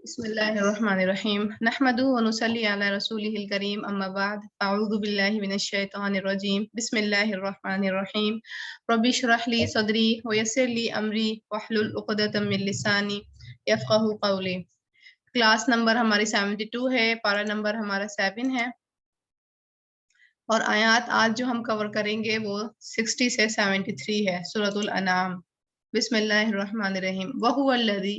بسم الله الرحمن الرحيم نحمده ونصلي على رسوله الكريم أما بعد أعوذ بالله من الشيطان الرجيم بسم الله الرحمن الرحيم رب اشرح لي صدري ويسر لي أمري واحلل عقدة من لساني يفقهوا قولي۔ کلاس نمبر ہماری 72 ہے، پارا نمبر ہمارا 7 ہے، اور آیات آج جو ہم کور کریں گے وہ 60 سے 73 ہے، سورۃ الانعام۔ بسم اللہ الرحمن الرحیم وَهُوَ الَّذِي،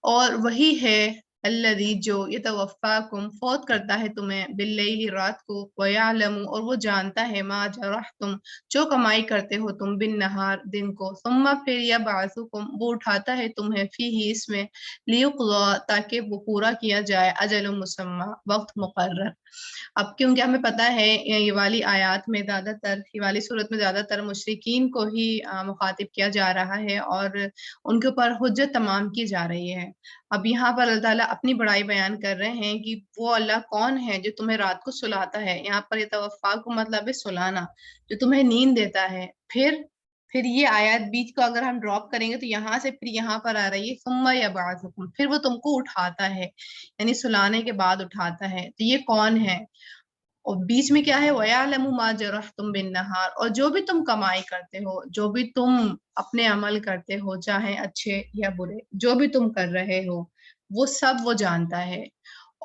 اور وہی ہے، الذی جو یتوفاکم فوت کرتا ہے تمہیں، باللیل رات کو، ویعلم اور وہ جانتا ہے، ما جرحتم جو کمائی کرتے ہو تم، بالنہار دن کو، ثم پھر یبعثکم وہ اٹھاتا ہے تمہیں، فیہ اس میں، لیقضا تاکہ وہ پورا کیا جائے، اجل مسمی وقت مقرر۔ اب کیونکہ ہمیں پتہ ہے یہ والی آیات میں زیادہ تر، یہ والی صورت میں زیادہ تر مشرکین کو ہی مخاطب کیا جا رہا ہے اور ان کے اوپر حجت تمام کی جا رہی ہے۔ اب یہاں پر اللہ تعالیٰ اپنی بڑائی بیان کر رہے ہیں کہ وہ اللہ کون ہے جو تمہیں رات کو سلاتا ہے۔ یہاں پر یتوفا کو مطلب ہے سلانا، جو تمہیں نیند دیتا ہے۔ پھر یہ آیات بیچ کو اگر ہم ڈراپ کریں گے تو یہاں سے پھر یہاں پر آ رہی ہے ثم یبعثکم، پھر وہ تم کو اٹھاتا ہے، یعنی سلانے کے بعد اٹھاتا ہے۔ تو یہ کون ہے؟ اور بیچ میں کیا ہے، وَيَعْلَمُ مَا جَرَحْتُمْ بِالنَّهَارِ، اور جو بھی تم کمائی کرتے ہو، جو بھی تم اپنے عمل کرتے ہو، چاہے اچھے یا برے، جو بھی تم کر رہے ہو وہ سب وہ جانتا ہے۔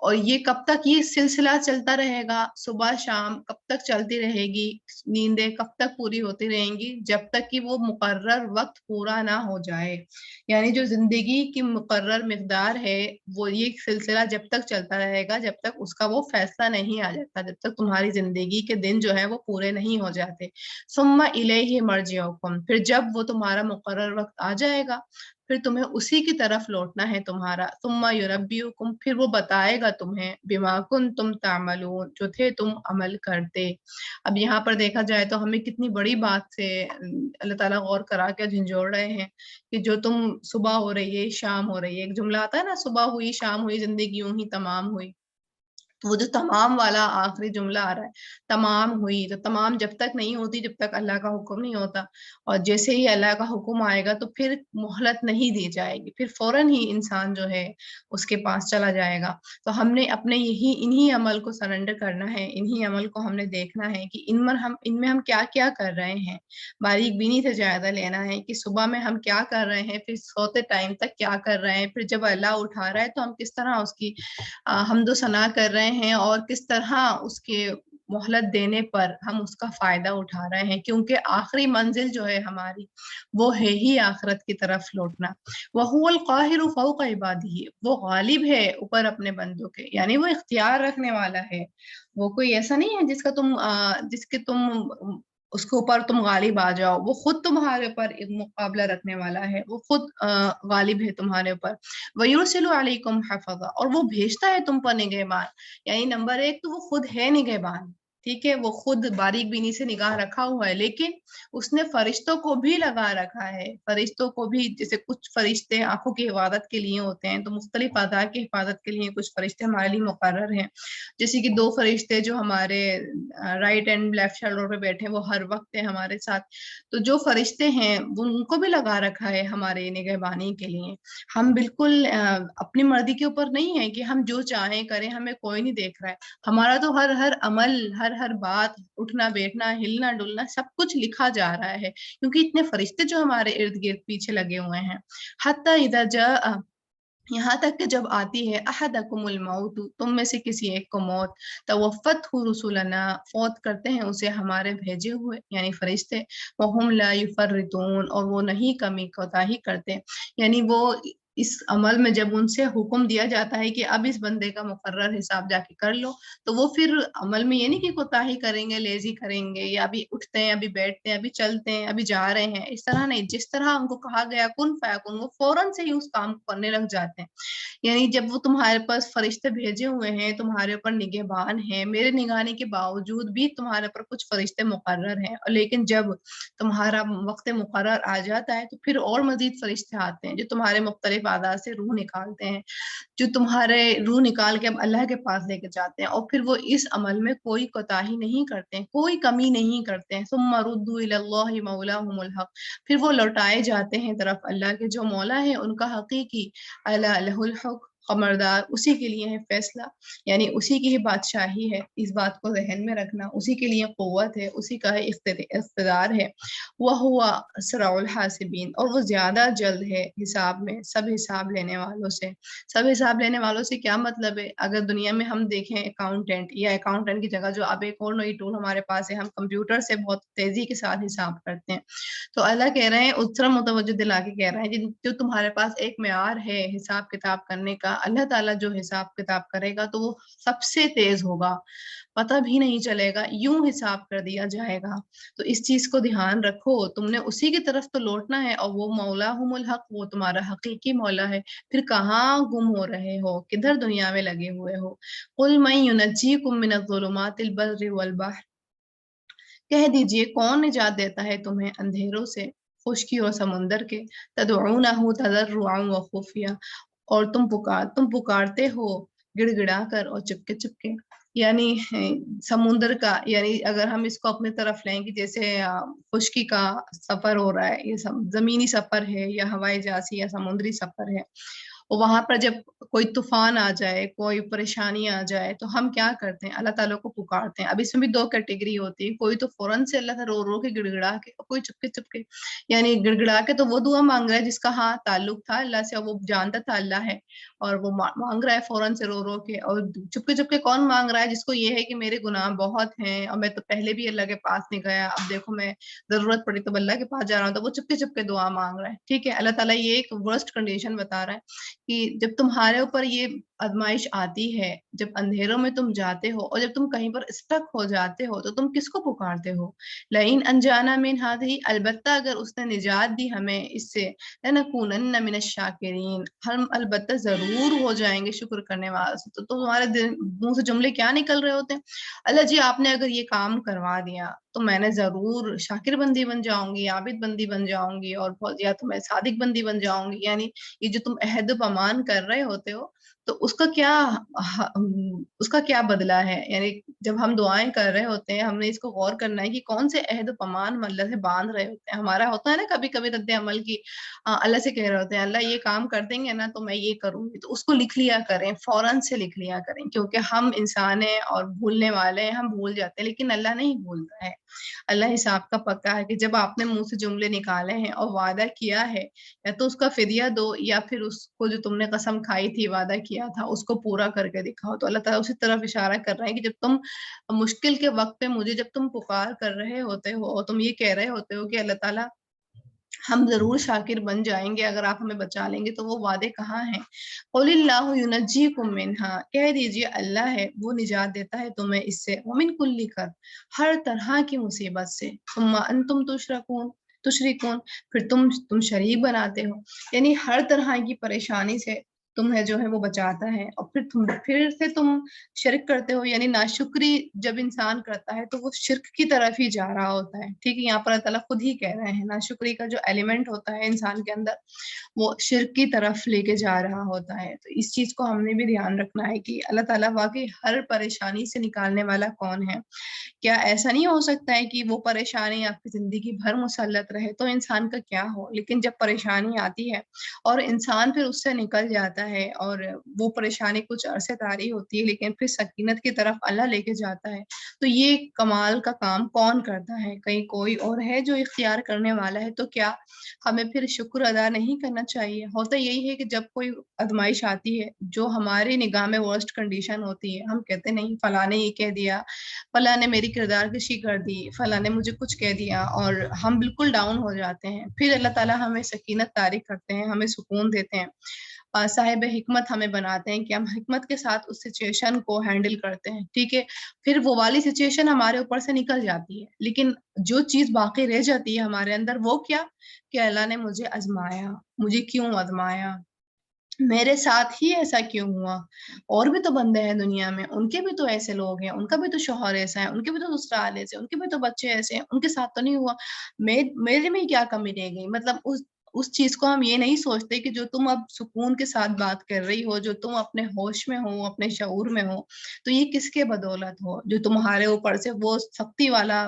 اور یہ کب تک یہ سلسلہ چلتا رہے گا؟ صبح شام کب تک چلتی رہے گی؟ نیندیں کب تک پوری ہوتی رہیں گی؟ جب تک کہ وہ مقرر وقت پورا نہ ہو جائے۔ یعنی جو زندگی کی مقرر مقدار ہے وہ یہ سلسلہ جب تک چلتا رہے گا جب تک اس کا وہ فیصلہ نہیں آ جاتا، جب تک تمہاری زندگی کے دن جو ہے وہ پورے نہیں ہو جاتے۔ ثم الیہ مرجعکم، پھر جب وہ تمہارا مقرر وقت آ جائے گا پھر تمہیں اسی کی طرف لوٹنا ہے تمہارا۔ ثم یربیکم، پھر وہ بتائے گا تمہیں، بما کنتم تعملون، جو تھے تم عمل کرتے۔ اب یہاں پر دیکھا جائے تو ہمیں کتنی بڑی بات سے اللہ تعالیٰ غور کرا کے جھنجھوڑ رہے ہیں کہ جو تم صبح ہو رہی ہے شام ہو رہی ہے، ایک جملہ آتا ہے نا، صبح ہوئی شام ہوئی زندگی یوں ہی تمام ہوئی، تو وہ جو تمام والا آخری جملہ آ رہا ہے، تمام ہوئی، تو تمام جب تک نہیں ہوتی جب تک اللہ کا حکم نہیں ہوتا، اور جیسے ہی اللہ کا حکم آئے گا تو پھر مہلت نہیں دی جائے گی، پھر فوراً ہی انسان جو ہے اس کے پاس چلا جائے گا۔ تو ہم نے اپنے انہی عمل کو سرنڈر کرنا ہے، انہی عمل کو ہم نے دیکھنا ہے کہ ان میں ہم کیا کیا کر رہے ہیں، باریک بینی سے جائزہ لینا ہے کہ صبح میں ہم کیا کر رہے ہیں، پھر سوتے ٹائم تک کیا کر رہے ہیں، پھر جب اللہ اٹھا رہا ہے تو ہم کس طرح اس کی حمد و ثنا کر رہے ہیں، اور کس طرح اس کے مہلت دینے پر ہم اس کا فائدہ اٹھا رہے ہیں، کیونکہ آخری منزل جو ہے ہماری وہ ہے ہی آخرت کی طرف لوٹنا۔ وَهُوَ الْقَاهِرُ فَوْقَ عِبَادِهِ، وہ غالب ہے اوپر اپنے بندوں کے، یعنی وہ اختیار رکھنے والا ہے، وہ کوئی ایسا نہیں ہے جس کے تم اس کے اوپر تم غالب آ جاؤ، وہ خود تمہارے اوپر ایک مقابلہ رکھنے والا ہے، وہ خود غالب ہے تمہارے اوپر۔ وَيُرْسِلُ عَلَيْكُمْ حَفَظًا، اور وہ بھیجتا ہے تم پر نگہبان، یعنی نمبر ایک تو وہ خود ہے نگہبان، ٹھیک ہے، وہ خود باریک بینی سے نگاہ رکھا ہوا ہے، لیکن اس نے فرشتوں کو بھی لگا رکھا ہے، فرشتوں کو بھی، جیسے کچھ فرشتے آنکھوں کی حفاظت کے لیے ہوتے ہیں تو مختلف اعضاء کی حفاظت کے لیے کچھ فرشتے ہمارے لیے مقرر ہیں، جیسے کہ 2 فرشتے جو ہمارے رائٹ اینڈ لیفٹ شولڈر پہ بیٹھے ہیں وہ ہر وقت ہیں ہمارے ساتھ، تو جو فرشتے ہیں ان کو بھی لگا رکھا ہے ہمارے نگہبانی کے لیے۔ ہم بالکل اپنی مرضی کے اوپر نہیں ہے کہ ہم جو چاہیں کریں، ہمیں کوئی نہیں دیکھ رہا ہے، ہمارا تو ہر عمل، ہر بات، اٹھنا بیٹھنا، ہلنا ڈلنا، سب کچھ لکھا جا رہا ہے، کیونکہ اتنے فرشتے جو ہمارے ارد گرد پیچھے لگے ہوئے ہیں۔ حتی اذا جاء، یہاں تک کہ جب آتی ہے، احدکم الموت، تم میں سے کسی ایک کو موت، توفتہ رسلنا، فوت کرتے ہیں اسے ہمارے بھیجے ہوئے یعنی فرشتے، وہم لا یفرطون، اور وہ نہیں کمی کوتاہی کرتے، یعنی وہ اس عمل میں جب ان سے حکم دیا جاتا ہے کہ اب اس بندے کا مقرر حساب جا کے کر لو، تو وہ پھر عمل میں یہ نہیں کہ کوتاہی کریں گے، لیزی کریں گے، یا ابھی اٹھتے ہیں، ابھی بیٹھتے ہیں، ابھی چلتے ہیں، ابھی جا رہے ہیں، اس طرح نہیں، جس طرح ان کو کہا گیا کن فیکن، وہ فوراً سے ہی اس کام کو کرنے لگ جاتے ہیں۔ یعنی جب وہ تمہارے پاس فرشتے بھیجے ہوئے ہیں، تمہارے اوپر نگہبان ہیں، میرے نگہانی کے باوجود بھی تمہارے اوپر کچھ فرشتے مقرر ہیں، اور لیکن جب تمہارا وقت مقرر آ جاتا ہے تو پھر اور مزید فرشتے آتے ہیں جو تمہارے مختلف اعضاء سے روح نکالتے ہیں، جو تمہارے روح نکال کے اب اللہ کے پاس لے کے جاتے ہیں، اور پھر وہ اس عمل میں کوئی کوتاہی نہیں کرتے ہیں، کوئی کمی نہیں کرتے ہیں۔ ثم ردوا الی اللہ مولاہم الحق، پھر وہ لوٹائے جاتے ہیں طرف اللہ کے جو مولا ہیں ان کا حقیقی، الا لہ الحکم اور مردار اسی کے لیے ہے فیصلہ، یعنی اسی کی ہی بادشاہی ہے، اس بات کو ذہن میں رکھنا، اسی کے لیے قوت ہے، اسی کا ہے اقتدار ہے۔ وہ ہوا اسرع الحاسبین، اور وہ زیادہ جلد ہے حساب میں سب حساب لینے والوں سے۔ سب حساب لینے والوں سے کیا مطلب ہے؟ اگر دنیا میں ہم دیکھیں اکاؤنٹنٹ، یا اکاؤنٹنٹ کی جگہ جو اب ایک اور نئی ٹول ہمارے پاس ہے، ہم کمپیوٹر سے بہت تیزی کے ساتھ حساب کرتے ہیں، تو اللہ کہہ رہے ہیں اس طرح متوجہ دلا کے کہہ رہے ہیں جو تمہارے پاس ایک معیار ہے حساب کتاب کرنے کا، اللہ تعالیٰ جو حساب کتاب کرے گا تو وہ سب سے تیز ہوگا، پتہ بھی نہیں چلے گا، یوں حساب کر دیا جائے گا۔ تو اس چیز کو دھیان رکھو، تم نے اسی کی طرف تو لوٹنا ہے، اور وہ مولاہم الحق، وہ تمہارا حقیقی مولا ہے، پھر کہاں گم ہو رہے ہو، کدھر دنیا میں لگے ہوئے ہو۔ قل من ینجیکم من الظلمات البر والبحر، کہہ دیجئے کون نجات دیتا ہے تمہیں اندھیروں سے، خشکی اور سمندر کے، تدعونہ تضرعا وخفیہ، اور تم پکارتے ہو گڑ گڑا کر اور چپکے چپکے، یعنی سمندر کا، یعنی اگر ہم اس کو اپنے طرف لیں کہ جیسے خشکی کا سفر ہو رہا ہے، یہ زمینی سفر ہے یا ہوائی جہازی یا سمندری سفر ہے، اور وہاں پر جب کوئی طوفان آ جائے، کوئی پریشانی آ جائے، تو ہم کیا کرتے ہیں؟ اللہ تعالیٰ کو پکارتے ہیں۔ اب اس میں بھی دو کیٹیگری ہوتی ہے، کوئی تو فوراً سے اللہ سے رو رو کے گڑ گڑا کے، اور کوئی چپکے چپکے، یعنی گڑ گڑا کے تو وہ دعا مانگ رہا ہے جس کا ہاں تعلق تھا اللہ سے، وہ جانتا تھا اللہ ہے، اور وہ مانگ رہا ہے فوراً سے رو رو کے، اور چپکے چپکے کون مانگ رہا ہے؟ جس کو یہ ہے کہ میرے گناہ بہت ہیں، اور میں تو پہلے بھی اللہ کے پاس نہیں گیا، اب دیکھو میں ضرورت پڑی تو اللہ کے پاس جا رہا ہوں، تو وہ چپکے چپکے دعا مانگ رہا ہے، ٹھیک ہے۔ اللہ تعالیٰ یہ ایک ورسٹ کنڈیشن بتا رہا ہے کہ جب تمہارے اوپر یہ آزمائش آتی ہے، جب اندھیروں میں تم جاتے ہو، اور جب تم کہیں پر اسٹک ہو جاتے ہو، تو تم کس کو پکارتے ہو؟ لئن انجانا من ہذہ، البتہ اگر اس نے نجات دی ہمیں اس سے، لنکونن من الشاکرین، ہم البتہ ضرور ہو جائیں گے شکر کرنے والوں سے۔ تو تمہارے منہ سے جملے کیا نکل رہے ہوتے ہیں؟ اللہ جی آپ نے اگر یہ کام کروا دیا تو میں نے ضرور شاکر بندی بن جاؤں گی، عابد بندی بن جاؤں گی، اور یا تو میں صادق بندی بن جاؤں گی، یعنی یہ جو تم عہد و پیمان کر رہے ہوتے ہو، تو اس کا کیا بدلہ ہے؟ یعنی جب ہم دعائیں کر رہے ہوتے ہیں، ہم نے اس کو غور کرنا ہے کہ کون سے عہد و پیمان اللہ سے باندھ رہے ہوتے ہیں۔ ہمارا ہوتا ہے نا کبھی کبھی رد عمل کی، اللہ سے کہہ رہے ہوتے ہیں اللہ یہ کام کر دیں گے نا تو میں یہ کروں گی، تو اس کو لکھ لیا کریں، فوراً سے لکھ لیا کریں، کیونکہ ہم انسان ہیں اور بھولنے والے ہیں، ہم بھول جاتے ہیں، لیکن اللہ نہیں بھولتا ہے۔ اللہ حساب کا پکا ہے کہ جب آپ نے منہ سے جملے نکالے ہیں اور وعدہ کیا ہے، یا تو اس کا فدیہ دو، یا پھر اس کو جو تم نے قسم کھائی تھی، وعدہ کیا تھا، اس کو پورا کر کے دکھاؤ۔ تو اللہ تعالیٰ اسی طرف اشارہ کر رہے ہیں کہ جب تم مشکل کے وقت پہ مجھے جب تم پکار کر رہے ہوتے ہو، اور تم یہ کہہ رہے ہوتے ہو کہ اللہ تعالیٰ ہم ضرور شاکر بن جائیں گے اگر آپ ہمیں بچا لیں گے، تو وہ وعدے کہاں ہیں؟ قل اللہ ینجیکم منہا، کہہ دیجئے اللہ ہے وہ نجات دیتا ہے تمہیں اس سے، ومن کل کر، ہر طرح کی مصیبت سے، ثم انتم تشرکون، پھر تم شریک بناتے ہو، یعنی ہر طرح کی پریشانی سے تمہیں جو ہے وہ بچاتا ہے، اور پھر سے تم شرک کرتے ہو، یعنی ناشکری جب انسان کرتا ہے تو وہ شرک کی طرف ہی جا رہا ہوتا ہے، ٹھیک ہے۔ یہاں پر اللہ تعالیٰ خود ہی کہہ رہے ہیں ناشکری کا جو ایلیمنٹ ہوتا ہے انسان کے اندر، وہ شرک کی طرف لے کے جا رہا ہوتا ہے۔ تو اس چیز کو ہم نے بھی دھیان رکھنا ہے کہ اللہ تعالیٰ واقعی ہر پریشانی سے نکالنے والا کون ہے۔ کیا ایسا نہیں ہو سکتا ہے کہ وہ پریشانی آپ کی زندگی بھر مسلط رہے تو انسان کا کیا ہو، لیکن جب پریشانی آتی ہے اور انسان پھر اس سے نکل جاتا ہے، اور وہ پریشانی کچھ عرصے طاری ہوتی ہے لیکن پھر سکینت کی طرف اللہ لے کے جاتا ہے، تو یہ کمال کا کام کون کرتا ہے؟ کہیں کوئی اور ہے جو اختیار کرنے والا ہے؟ تو کیا ہمیں پھر شکر ادا نہیں کرنا چاہیے؟ ہوتا یہی ہے کہ جب کوئی آزمائش آتی ہے جو ہماری نگاہ میں ورسٹ کنڈیشن ہوتی ہے، ہم کہتے نہیں فلاں نے یہ کہہ دیا، فلاں نے میری کردار کشی کر دی، فلاں نے مجھے کچھ کہہ دیا، اور ہم بالکل ڈاؤن ہو جاتے ہیں۔ پھر اللہ تعالیٰ ہمیں سکینت طاری کرتے ہیں، ہمیں سکون دیتے ہیں، صاحب حکمت ہمیں بناتے ہیں کہ ہم حکمت کے ساتھ اس سچویشن کو ہینڈل کرتے ہیں، ٹھیک ہے۔ پھر وہ والی سچویشن ہمارے اوپر سے نکل جاتی ہے، لیکن جو چیز باقی رہ جاتی ہے ہمارے اندر وہ کیا؟ کہ اللہ نے مجھے آزمایا، مجھے کیوں آزمایا، میرے ساتھ ہی ایسا کیوں ہوا؟ اور بھی تو بندے ہیں دنیا میں، ان کے بھی تو ایسے لوگ ہیں، ان کا بھی تو شوہر ایسا ہے، ان کے بھی تو سسرال ایسے، ان کے بھی تو بچے ایسے ہیں، ان کے ساتھ تو نہیں ہوا، میرے میں کیا کمی رہ گئی؟ مطلب اس چیز کو ہم یہ نہیں سوچتے کہ جو تم اب سکون کے ساتھ بات کر رہی ہو، جو تم اپنے ہوش میں ہو، اپنے شعور میں ہو، تو یہ کس کے بدولت ہو جو تمہارے اوپر سے وہ سختی والا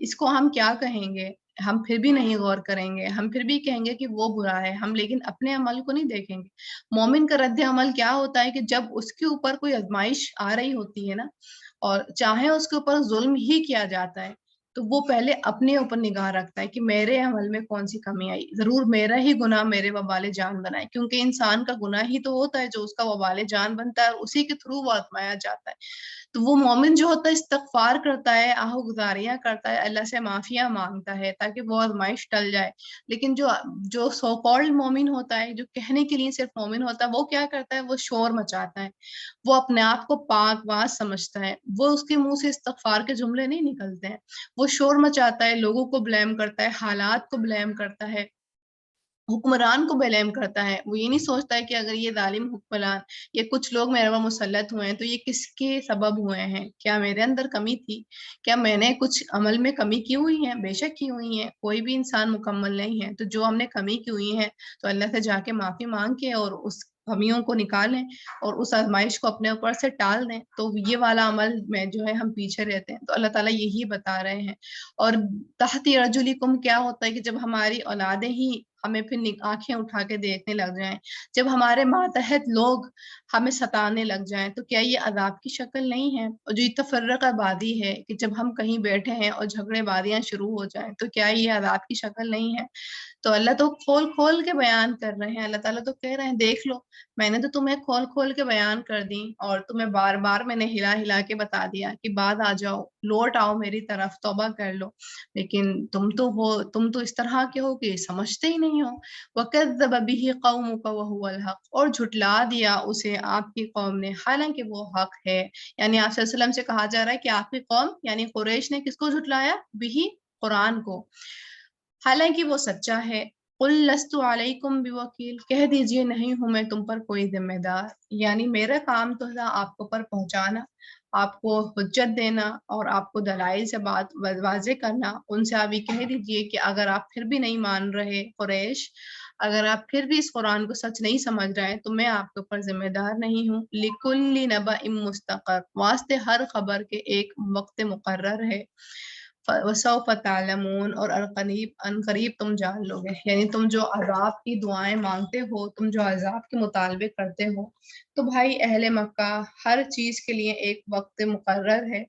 اس کو ہم کیا کہیں گے؟ ہم پھر بھی نہیں غور کریں گے، ہم پھر بھی کہیں گے کہ وہ برا ہے، ہم لیکن اپنے عمل کو نہیں دیکھیں گے۔ مومن کا رد عمل کیا ہوتا ہے کہ جب اس کے اوپر کوئی آزمائش آ رہی ہوتی ہے نا، اور چاہے اس کے اوپر ظلم ہی کیا جاتا ہے، تو وہ پہلے اپنے اوپر نگاہ رکھتا ہے کہ میرے عمل میں کون سی کمی آئی، ضرور میرا ہی گناہ میرے وبال جان بنائے، کیونکہ انسان کا گناہ ہی تو ہوتا ہے جو اس کا وبال جان بنتا ہے، اور اسی کے تھرو وہ آزمایا جاتا ہے۔ تو وہ مومن جو ہوتا ہے استغفار کرتا ہے، آہ گزاریاں کرتا ہے، اللہ سے معافیاں مانگتا ہے تاکہ وہ آزمائش ٹل جائے۔ لیکن جو سو کالڈ مومن ہوتا ہے، جو کہنے کے لیے صرف مومن ہوتا ہے، وہ کیا کرتا ہے؟ وہ شور مچاتا ہے، وہ اپنے آپ کو پاک باز سمجھتا ہے، وہ اس کے منہ سے استغفار کے جملے نہیں نکلتے ہیں، وہ شور مچاتا ہے، لوگوں کو بلیم کرتا ہے، حالات کو بلیم کرتا ہے، حکمران کو بلیم کرتا ہے۔ وہ یہ نہیں سوچتا ہے کہ اگر یہ ظالم حکمران یا کچھ لوگ میرے پر مسلط ہوئے ہیں تو یہ کس کے سبب ہوئے ہیں، کیا میرے اندر کمی تھی، کیا میں نے کچھ عمل میں کمی کی ہوئی ہے؟ بے شک کی ہوئی ہے، کوئی بھی انسان مکمل نہیں ہے، تو جو ہم نے کمی کی ہوئی ہے تو اللہ سے جا کے معافی مانگ کے اور اس کمیوں کو نکالیں اور اس آزمائش کو اپنے اوپر سے ٹال دیں، تو یہ والا عمل میں جو ہے ہم پیچھے رہتے ہیں۔ تو اللہ تعالیٰ یہی بتا رہے ہیں۔ اور تحت ارجلکم کیا ہوتا ہے کہ جب ہماری اولادیں ہی ہمیں پھر آنکھیں اٹھا کے دیکھنے لگ جائیں، جب ہمارے ماتحت لوگ ہمیں ستانے لگ جائیں، تو کیا یہ عذاب کی شکل نہیں ہے؟ اور جو یہ تفرق آبادی ہے کہ جب ہم کہیں بیٹھے ہیں اور جھگڑے بازیاں شروع ہو جائیں، تو کیا یہ عذاب کی شکل نہیں ہے؟ تو اللہ تو کھول کھول کے بیان کر رہے ہیں، اللہ تعالیٰ تو کہہ رہے ہیں دیکھ لو، میں نے تو تمہیں کھول کھول کے بیان کر دی، اور تمہیں بار بار میں نے ہلا ہلا کے بتا دیا کہ بعد آ جاؤ، لوٹ آؤ میری طرف، توبہ کر لو، لیکن تم تو اس طرح کے ہو کہ سمجھتے ہی نہیں ہو۔ وَكَذَّبَ بِهِ قَوْمُكَ وَهُوَ الْحَقُّ، اور جھٹلا دیا اسے آپ کی قوم نے حالانکہ وہ حق ہے۔ یعنی آپ صلی اللہ علیہ وسلم سے کہا جا رہا ہے کہ آپ کی قوم یعنی قریش نے کس کو جھٹلایا؟ بِهِ، قرآن کو، حالانکہ وہ سچا ہے۔ قُل لَسْتُ عَلَيْكُمْ بِوَكِيلٍ، کہہ دیجئے نہیں ہوں میں تم پر کوئی ذمہ دار، یعنی میرا کام تو تھا آپ کو پر پہنچانا، آپ کو حجت دینا اور آپ کو دلائل سے بات واضح کرنا۔ ان سے آپ یہ کہہ دیجئے کہ اگر آپ پھر بھی نہیں مان رہے قریش، اگر آپ پھر بھی اس قرآن کو سچ نہیں سمجھ رہے تو میں آپ کے اوپر ذمہ دار نہیں ہوں۔ لِكُلِّ نَبَإٍ مُسْتَقَرٌّ، واسطے ہر خبر کے ایک وقت مقرر ہے۔ وَسَوْفَ تَعْلَمُونَ، اور عنقریب تم جان لو گے۔ یعنی تم جو عذاب کی دعائیں مانگتے ہو، تم جو عذاب کے مطالبے کرتے ہو، تو بھائی اہل مکہ، ہر چیز کے لیے ایک وقت مقرر ہے،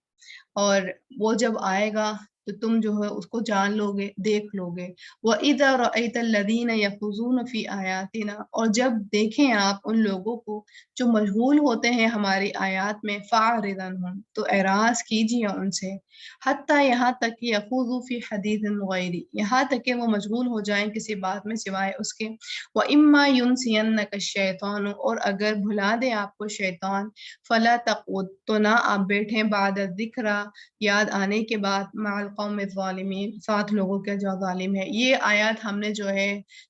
اور وہ جب آئے گا تو تم جو ہے اس کو جان لو گے، دیکھ لو گے۔ وَإِذَا رَأَيْتَ الَّذِينَ يَخُوضُونَ فِي آيَاتِنَا، اور جب دیکھیں آپ ان لوگوں کو جو مشغول ہوتے ہیں ہماری آیات میں، فَأَعْرِضْ عَنْهُمْ، تو اعراض کیجیے ان سے، حتیٰ یہاں تک کہ یخوضوا فی حدیث غیری، یہاں تک کہ وہ مشغول ہو جائیں کسی بات میں سوائے اس کے۔ وَإِمَّا يُنْسِيَنَّكَ الشَّيْطَانُ، اور اگر بھلا دے آپ کو شیطان، فَلَا تَقْعُدْ، تو نہ آپ بیٹھیں، بعد الذکر، یاد آنے کے بعد، مع القوم الظالمین، ساتھ لوگوں کے جو ظالم ہے۔ یہ آیات ہم نے جو ہے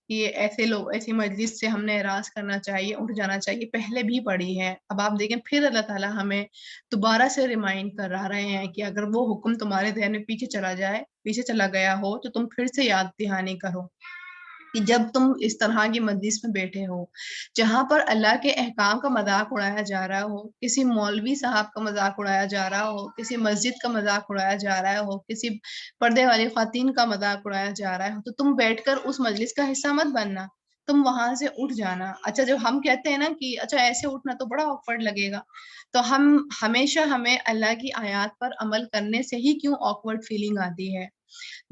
یہ ایسے لوگ، ایسی مجلس سے ہم نے اعراض کرنا چاہیے، اٹھ جانا چاہیے، پہلے بھی پڑھی ہے۔ اب آپ دیکھیں پھر اللہ تعالیٰ ہمیں دوبارہ سے ریمائنڈ کر رہے ہیں کہ اگر وہ حکم تمہارے ذہن میں پیچھے چلا جائے، پیچھے چلا گیا ہو، تو تم پھر سے یاد دہانی کرو کہ جب تم اس طرح کی مجلس میں بیٹھے ہو جہاں پر اللہ کے احکام کا مذاق اڑایا جا رہا ہو، کسی مولوی صاحب کا مذاق اڑایا جا رہا ہو، کسی مسجد کا مذاق اڑایا جا رہا ہو، کسی پردے والی خواتین کا مذاق اڑایا جا رہا ہے، تو تم بیٹھ کر اس مجلس کا حصہ مت بننا، تم وہاں سے اٹھ جانا۔ اچھا جب ہم کہتے ہیں نا کہ اچھا ایسے اٹھنا تو بڑا آکورڈ لگے گا، تو ہمیشہ ہمیں اللہ کی آیات پر عمل کرنے سے ہی کیوں آکورڈ فیلنگ آتی ہے؟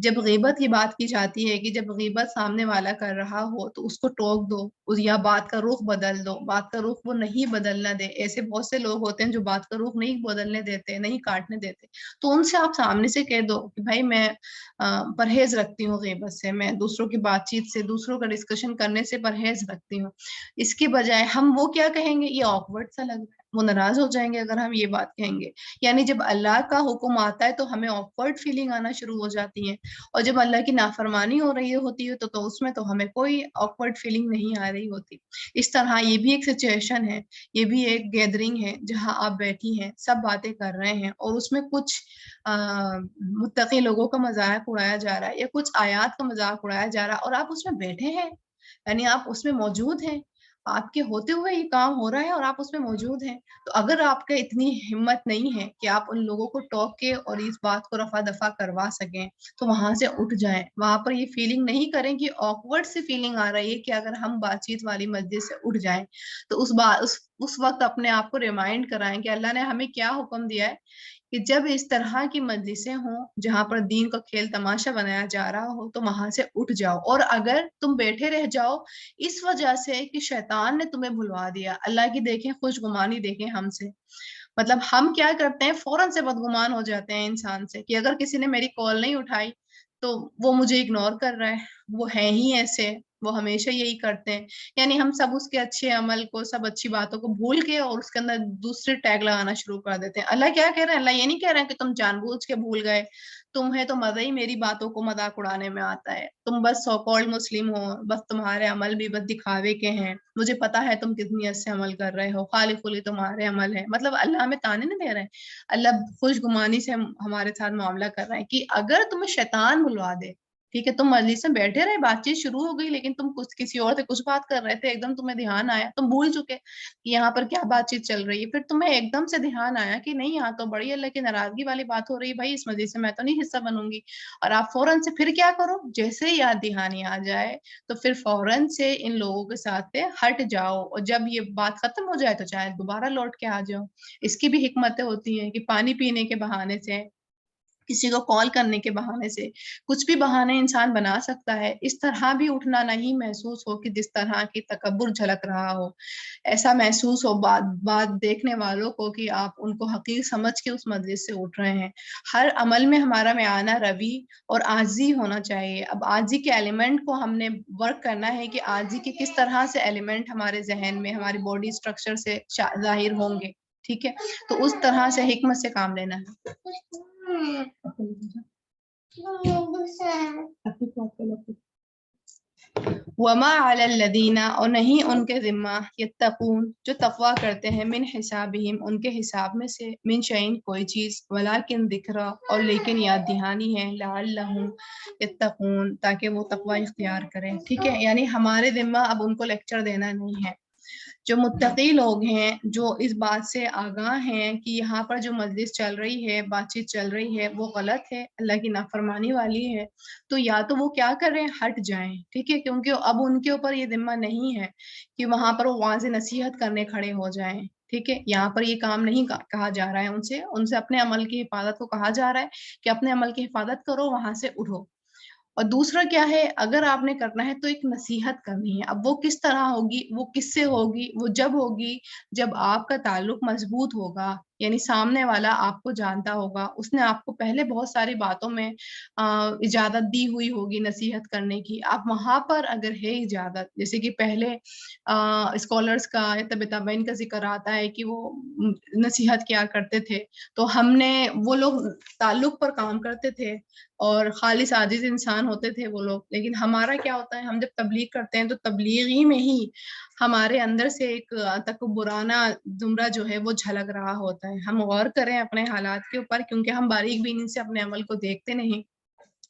جب غیبت کی بات کی جاتی ہے کہ جب غیبت سامنے والا کر رہا ہو تو اس کو ٹوک دو، یا بات کا رخ بدل دو، بات کا رخ وہ نہیں بدلنا دے۔ ایسے بہت سے لوگ ہوتے ہیں جو بات کا رخ نہیں بدلنے دیتے، نہیں کاٹنے دیتے، تو ان سے آپ سامنے سے کہہ دو کہ بھائی میں پرہیز رکھتی ہوں غیبت سے، میں دوسروں کی بات چیت سے، دوسروں کا ڈسکشن کرنے سے پرہیز رکھتی ہوں۔ اس کے بجائے ہم وہ کیا کہیں گے؟ یہ آکورڈ سا لگ رہا ہے، وہ ناراض ہو جائیں گے اگر ہم یہ بات کہیں گے۔ یعنی جب اللہ کا حکم آتا ہے تو ہمیں آکورڈ فیلنگ آنا شروع ہو جاتی ہے، اور جب اللہ کی نافرمانی ہو رہی ہوتی ہے تو اس میں تو ہمیں کوئی آکورڈ فیلنگ نہیں آ رہی ہوتی۔ اس طرح یہ بھی ایک سچویشن ہے، یہ بھی ایک گیدرنگ ہے جہاں آپ بیٹھی ہیں، سب باتیں کر رہے ہیں، اور اس میں کچھ متقی لوگوں کا مذاق اڑایا جا رہا ہے یا کچھ آیات کا مذاق اڑایا جا رہا ہے، اور آپ اس میں بیٹھے ہیں، یعنی آپ اس میں موجود ہیں، آپ کے ہوتے ہوئے یہ کام ہو رہا ہے اور آپ اس میں موجود ہیں. تو اگر آپ کا اتنی ہمت نہیں ہے کہ آپ ان لوگوں کو ٹوک کے اور اس بات کو رفع دفع کروا سکیں تو وہاں سے اٹھ جائیں. وہاں پر یہ فیلنگ نہیں کریں کہ آکورڈ سی فیلنگ آ رہی ہے کہ اگر ہم بات چیت والی مسجد سے اٹھ جائیں تو اس وقت اپنے آپ کو ریمائنڈ کرائیں کہ اللہ نے ہمیں کیا حکم دیا ہے کہ جب اس طرح کی مجلسیں ہوں جہاں پر دین کا کھیل تماشا بنایا جا رہا ہو تو وہاں سے اٹھ جاؤ. اور اگر تم بیٹھے رہ جاؤ اس وجہ سے کہ شیطان نے تمہیں بھلوا دیا, اللہ کی دیکھیں خوش گمانی دیکھیں ہم سے, مطلب ہم کیا کرتے ہیں فوراً سے بدگمان ہو جاتے ہیں انسان سے کہ اگر کسی نے میری کال نہیں اٹھائی تو وہ مجھے اگنور کر رہا ہے, وہ ہے ہی ایسے, وہ ہمیشہ یہی کرتے ہیں. یعنی ہم سب اس کے اچھے عمل کو, سب اچھی باتوں کو بھول کے اور اس کے اندر دوسرے ٹیگ لگانا شروع کر دیتے ہیں. اللہ کیا کہہ رہے ہیں؟ اللہ یہ نہیں کہہ رہے ہیں کہ تم جان بوجھ کے بھول گئے, تمہیں تو مزہ ہی میری باتوں کو مذاق اڑانے میں آتا ہے, تم بس سو کالڈ مسلم ہو, بس تمہارے عمل بھی بس دکھاوے کے ہیں, مجھے پتا ہے تم کتنی اچھے عمل کر رہے ہو, خالی خلی تمہارے عمل ہے. مطلب اللہ ہمیں تانے نہیں دے رہے ہیں, اللہ خوش گمانی سے ہمارے ساتھ معاملہ کر رہا ہے کہ اگر تمہیں شیطان بلوا دے, ٹھیک ہے, تم مجلس میں بیٹھے رہے, بات چیت شروع ہو گئی لیکن تم کسی اور سے کچھ بات کر رہے تھے, ایک دم تمہیں دھیان آیا, تم بھول چکے کہ یہاں پر کیا بات چیت چل رہی ہے, پھر تمہیں ایک دم سے دھیان آیا کہ نہیں یہاں تو بڑی اللہ کی ناراضگی والی بات ہو رہی ہے, بھائی اس مجلس سے میں تو نہیں حصہ بنوں گی, اور آپ فوراً سے پھر کیا کرو, جیسے یاد دہانی آ جائے تو پھر فوراً سے ان لوگوں کے ساتھ ہٹ جاؤ, اور جب یہ بات ختم ہو جائے تو چاہے دوبارہ لوٹ کے آ جاؤ. اس کی بھی حکمتیں ہوتی ہیں کہ پانی پینے کے بہانے سے, کسی کو کال کرنے کے بہانے سے, کچھ بھی بہانے انسان بنا سکتا ہے. اس طرح بھی اٹھنا نہیں محسوس ہو کہ جس طرح کی تکبر جھلک رہا ہو, ایسا محسوس ہو بات دیکھنے والوں کو کہ آپ ان کو حقیر سمجھ کے اس مجلس سے اٹھ رہے ہیں. ہر عمل میں ہمارا میانہ روی اور عاجزی ہونا چاہیے. اب عاجزی کے ایلیمنٹ کو ہم نے ورک کرنا ہے کہ عاجزی کے کس طرح سے ایلیمنٹ ہمارے ذہن میں, ہماری باڈی اسٹرکچر سے ظاہر ہوں گے, ٹھیک ہے, تو اس طرح سے حکمت سے کام لینا ہے. وما علی الذین, اور نہیں ان کے ذمہ, یتقون جو تقوی کرتے ہیں, من حسابہم ان کے حساب میں سے, من شیء کوئی چیز, ولکن ذکر اور لیکن یاد دہانی ہے, لعلہم یتقون تاکہ وہ تقوی اختیار کریں. ٹھیک ہے, یعنی ہمارے ذمہ اب ان کو لیکچر دینا نہیں ہے. جو متقی لوگ ہیں, جو اس بات سے آگاہ ہیں کہ یہاں پر جو مجلس چل رہی ہے, بات چیت چل رہی ہے, وہ غلط ہے, اللہ کی نافرمانی والی ہے, تو یا تو وہ کیا کریں, ہٹ جائیں. ٹھیک ہے, کیونکہ اب ان کے اوپر یہ ذمہ نہیں ہے کہ وہاں پر وہ واضح نصیحت کرنے کھڑے ہو جائیں. ٹھیک ہے, یہاں پر یہ کام نہیں کہا جا رہا ہے ان سے اپنے عمل کی حفاظت کو کہا جا رہا ہے کہ اپنے عمل کی حفاظت کرو, وہاں سے اٹھو. اور دوسرا کیا ہے, اگر آپ نے کرنا ہے تو ایک نصیحت کرنی ہے. اب وہ کس طرح ہوگی, وہ کس سے ہوگی, وہ جب ہوگی جب آپ کا تعلق مضبوط ہوگا, یعنی سامنے والا آپ کو جانتا ہوگا, اس نے آپ کو پہلے بہت ساری باتوں میں اجازت دی ہوئی ہوگی نصیحت کرنے کی. آپ وہاں پر اگر ہے اجازت, جیسے کہ پہلے اسکالرس کا یا طب تابعین کا ذکر آتا ہے کہ وہ نصیحت کیا کرتے تھے, تو ہم نے, وہ لوگ تعلق پر کام کرتے تھے اور خالص عاجز انسان ہوتے تھے وہ لوگ. لیکن ہمارا کیا ہوتا ہے, ہم جب تبلیغ کرتے ہیں تو تبلیغی میں ہی ہمارے اندر سے ایک تکبرانہ زمرہ جو ہے وہ جھلک رہا ہوتا ہے. ہم غور کریں اپنے حالات کے اوپر, کیونکہ ہم باریک بینی سے اپنے عمل کو دیکھتے نہیں,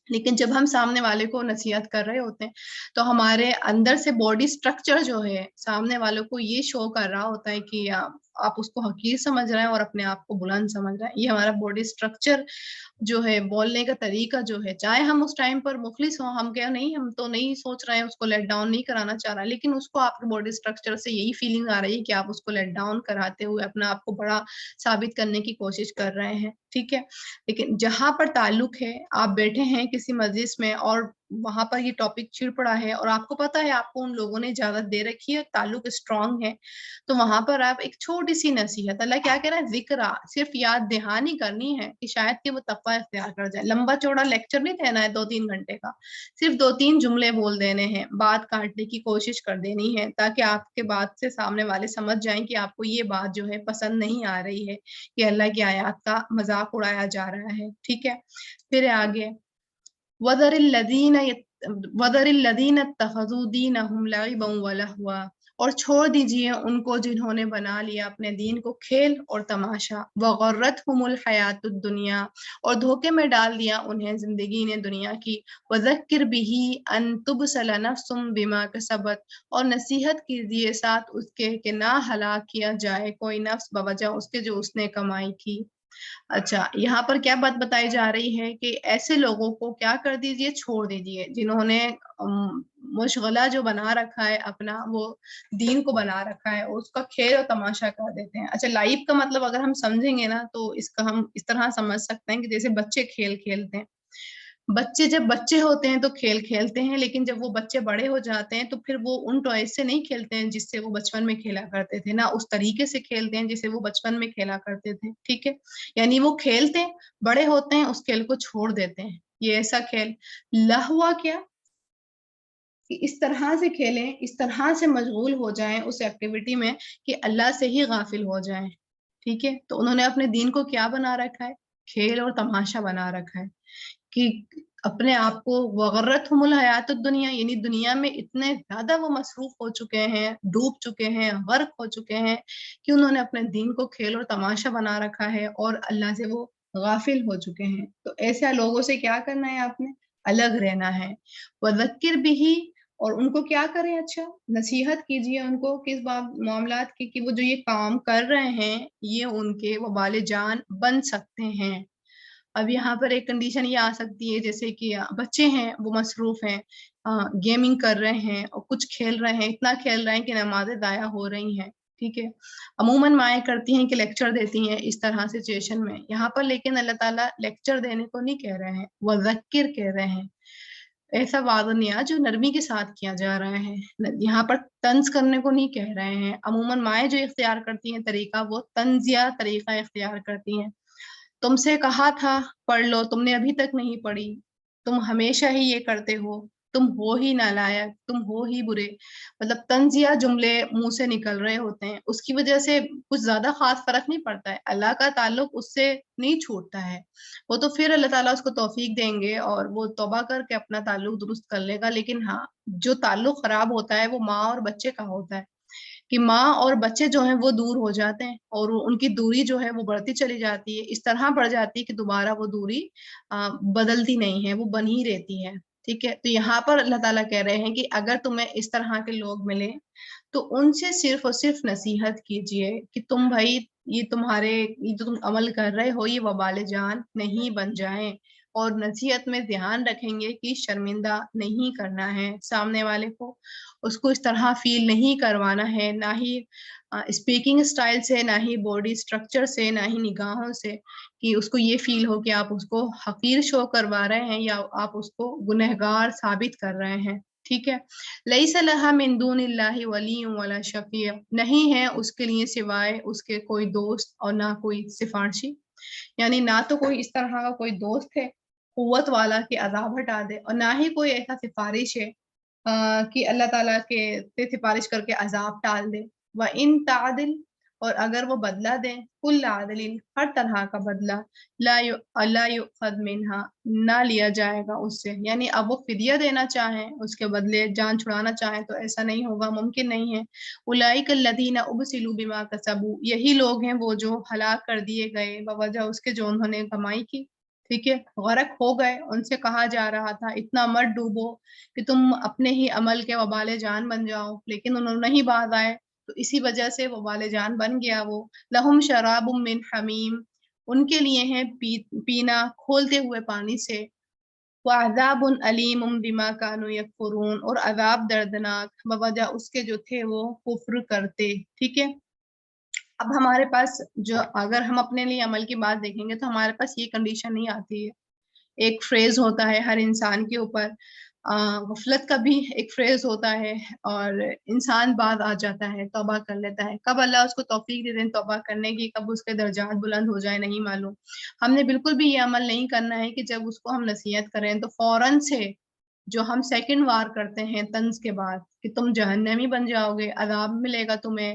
لیکن جب ہم سامنے والے کو نصیحت کر رہے ہوتے ہیں تو ہمارے اندر سے باڈی سٹرکچر جو ہے سامنے والوں کو یہ شو کر رہا ہوتا ہے کہ آپ اس کو حقیر سمجھ رہے ہیں اور اپنے آپ کو بلند سمجھ رہے ہیں. یہ ہمارا باڈی سٹرکچر جو ہے, بولنے کا طریقہ جو ہے, چاہے ہم اس ٹائم پر مخلص ہوں, ہم کیا نہیں, ہم تو نہیں سوچ رہے ہیں اس کو لیٹ ڈاؤن نہیں کرانا چاہ رہا, لیکن اس کو آپ کے باڈی سٹرکچر سے یہی فیلنگ آ رہی ہے کہ آپ اس کو لیٹ ڈاؤن کراتے ہوئے اپنا آپ کو بڑا ثابت کرنے کی کوشش کر رہے ہیں. ٹھیک ہے, لیکن جہاں پر تعلق ہے, آپ بیٹھے ہیں کسی مجلس میں اور وہاں پر یہ ٹاپک چھڑ پڑا ہے اور آپ کو پتا ہے آپ کو ان لوگوں نے اجازت دے رکھی ہے, تعلق اسٹرانگ ہے, تو وہاں پر آپ ایک چھوٹی سی نصیحت, اللہ کیا کہہ رہا ہے, ذکر, صرف یاد دہانی کرنی ہے کہ شاید کہ وہ تقوی اختیار کر جائے. لمبا چوڑا لیکچر نہیں دینا ہے 2-3 گھنٹے کا, صرف 2-3 جملے بول دینے ہیں, بات کاٹنے کی کوشش کر دینی ہے تاکہ آپ کے بات سے سامنے والے سمجھ جائیں کہ آپ کو یہ بات جو ہے پسند نہیں آ رہی ہے, کہ اللہ کی آیات کا مذاق اڑایا جا رہا ہے. ٹھیک ہے, پھر آگے وَذَرِ الَّذِينَ اتَّخَذُوا دِينَهُمْ لَعِبًا وَلَهْوًا, اور چھوڑ دیجئے ان کو جنہوں نے بنا لیا اپنے دین کو کھیل اور تماشا، وغرتہم الحیات الدنیا، اور دھوکے میں ڈال دیا انہیں زندگی نے دنیا کی، وذکر بہ ان تبصل نفس بما کسبت، اور نصیحت کیجیے ساتھ اس کے کہ نہ ہلاک کیا جائے کوئی نفس بوجہ اس کے جو اس نے کمائی کی۔ اچھا، یہاں پر کیا بات بتائی جا رہی ہے کہ ایسے لوگوں کو کیا کر دیجئے، چھوڑ دیجئے، جنہوں نے مشغلہ جو بنا رکھا ہے اپنا، وہ دین کو بنا رکھا ہے، اس کا کھیل اور تماشا کر دیتے ہیں۔ اچھا، لائف کا مطلب اگر ہم سمجھیں گے نا تو اس کا ہم اس طرح سمجھ سکتے ہیں کہ جیسے بچے کھیل کھیلتے ہیں، بچے جب بچے ہوتے ہیں تو کھیل کھیلتے ہیں، لیکن جب وہ بچے بڑے ہو جاتے ہیں تو پھر وہ ان ٹوائز سے نہیں کھیلتے ہیں جس سے وہ بچپن میں کھیلا کرتے تھے، نہ اس طریقے سے کھیلتے ہیں جسے وہ بچپن میں کھیلا کرتے تھے، ٹھیک ہے؟ یعنی وہ کھیلتے ہیں، بڑے ہوتے ہیں، اس کھیل کو چھوڑ دیتے ہیں۔ یہ ایسا کھیل لہوا کیا کہ اس طرح سے کھیلیں، اس طرح سے مشغول ہو جائیں اس ایکٹیویٹی میں کہ اللہ سے ہی غافل ہو جائیں، ٹھیک ہے؟ تو انہوں نے اپنے دین کو کیا بنا رکھا ہے؟ کھیل اور تماشا بنا رکھا ہے کہ اپنے آپ کو وغرتہم الحیات الدنیا، یعنی دنیا میں اتنے زیادہ وہ مصروف ہو چکے ہیں، ڈوب چکے ہیں، غرق ہو چکے ہیں کہ انہوں نے اپنے دین کو کھیل اور تماشا بنا رکھا ہے اور اللہ سے وہ غافل ہو چکے ہیں۔ تو ایسے لوگوں سے کیا کرنا ہے؟ آپ نے الگ رہنا ہے۔ وذکر بھی، اور ان کو کیا کریں؟ اچھا، نصیحت کیجیے ان کو کس معاملات کی کہ وہ جو یہ کام کر رہے ہیں یہ ان کے وبال جان بن سکتے ہیں۔ اب یہاں پر ایک کنڈیشن یہ آ سکتی ہے جیسے کہ بچے ہیں، وہ مصروف ہیں، گیمنگ کر رہے ہیں اور کچھ کھیل رہے ہیں، اتنا کھیل رہے ہیں کہ نمازیں ضائع ہو رہی ہیں، ٹھیک ہے؟ عموماً مائیں کرتی ہیں کہ لیکچر دیتی ہیں اس طرح سچویشن میں، یہاں پر لیکن اللہ تعالیٰ لیکچر دینے کو نہیں کہہ رہے ہیں، وذکر کہہ رہے ہیں۔ ایسا واضح جو نرمی کے ساتھ کیا جا رہا ہے، یہاں پر طنز کرنے کو نہیں کہہ رہے ہیں۔ عموماً مائیں جو اختیار کرتی ہیں طریقہ، وہ طنزیہ طریقہ اختیار کرتی ہیں۔ تم سے کہا تھا پڑھ لو، تم نے ابھی تک نہیں پڑھی، تم ہمیشہ ہی یہ کرتے ہو، تم ہو ہی نالائق، تم ہو ہی برے، مطلب طنزیہ جملے منہ سے نکل رہے ہوتے ہیں، اس کی وجہ سے کچھ زیادہ خاص فرق نہیں پڑتا ہے، اللہ کا تعلق اس سے نہیں چھوٹتا ہے، وہ تو پھر اللہ تعالیٰ اس کو توفیق دیں گے اور وہ توبہ کر کے اپنا تعلق درست کر لے گا۔ لیکن ہاں، جو تعلق خراب ہوتا ہے وہ ماں اور بچے کا ہوتا ہے کہ ماں اور بچے جو ہیں وہ دور ہو جاتے ہیں اور ان کی دوری جو ہے وہ بڑھتی چلی جاتی ہے، اس طرح بڑھ جاتی ہے کہ دوبارہ وہ دوری بدلتی نہیں ہے، وہ بن ہی رہتی ہے، ٹھیک ہے؟ تو یہاں پر اللہ تعالیٰ کہہ رہے ہیں کہ اگر تمہیں اس طرح کے لوگ ملیں تو ان سے صرف اور صرف نصیحت کیجئے کہ تم بھائی، یہ تمہارے یہ جو تم عمل کر رہے ہو یہ وبال جان نہیں بن جائیں، اور نصیحت میں دھیان رکھیں گے کہ شرمندہ نہیں کرنا ہے سامنے والے کو، اس کو اس طرح فیل نہیں کروانا ہے، نہ ہی اسپیکنگ اسٹائل سے، نہ ہی باڈی اسٹرکچر سے، نہ ہی نگاہوں سے، کہ اس کو یہ فیل ہو کہ آپ اس کو حقیر شو کروا رہے ہیں یا آپ اس کو گنہگار ثابت کر رہے ہیں، ٹھیک ہے؟ لیس لہا من دون اللہ ولی ولا شفیع، نہیں ہے اس کے لیے سوائے اس کے کوئی دوست اور نہ کوئی سفارشی، یعنی نہ تو کوئی اس طرح کا کوئی دوست ہے قوت والا کہ عذاب ہٹا دے، اور نہ ہی کوئی ایسا سفارش ہے کہ اللہ تعالیٰ کے سفارش کر کے عذاب ٹال دے۔ وَإِن تعدل، اور اگر وہ بدلہ دیں، کل عادل، ہر طرح کا بدلہ، لا یؤخذ منہا، نہ لیا جائے گا اس سے، یعنی اب وہ فدیہ دینا چاہیں، اس کے بدلے جان چھڑانا چاہیں تو ایسا نہیں ہوگا، ممکن نہیں ہے۔ اولئک الذین ابسلوا بما کسبوا، یہی لوگ ہیں وہ جو ہلاک کر دیے گئے بوجہ اس کے جو انہوں نے کمائی کی، ٹھیک ہے؟ غرق ہو گئے، ان سے کہا جا رہا تھا اتنا مت ڈوبو کہ تم اپنے ہی عمل کے وبال جان بن جاؤ، لیکن انہوں نے نہیں باز آئے تو اسی وجہ سے وبال جان بن گیا وہ۔ لہم شراب من حمیم، ان کے لیے ہیں پینا کھولتے ہوئے پانی سے، وعذاب علیم بما کانوا یکفرون، اور عذاب دردناک بوجہ اس کے جو تھے وہ کفر کرتے، ٹھیک ہے؟ اب ہمارے پاس جو اگر ہم اپنے لیے عمل کی بات دیکھیں گے تو ہمارے پاس یہ کنڈیشن نہیں آتی ہے، ایک فریز ہوتا ہے ہر انسان کے اوپر، غفلت کا بھی ایک فریز ہوتا ہے، اور انسان بعد آ جاتا ہے، توبہ کر لیتا ہے، کب اللہ اس کو توفیق دے دیں توبہ کرنے کی، کب اس کے درجات بلند ہو جائے نہیں معلوم۔ ہم نے بالکل بھی یہ عمل نہیں کرنا ہے کہ جب اس کو ہم نصیحت کریں تو فوراً سے جو ہم سیکنڈ وار کرتے ہیں طنز کے بعد کہ تم جہنمی بن جاؤ گے، عذاب ملے گا تمہیں،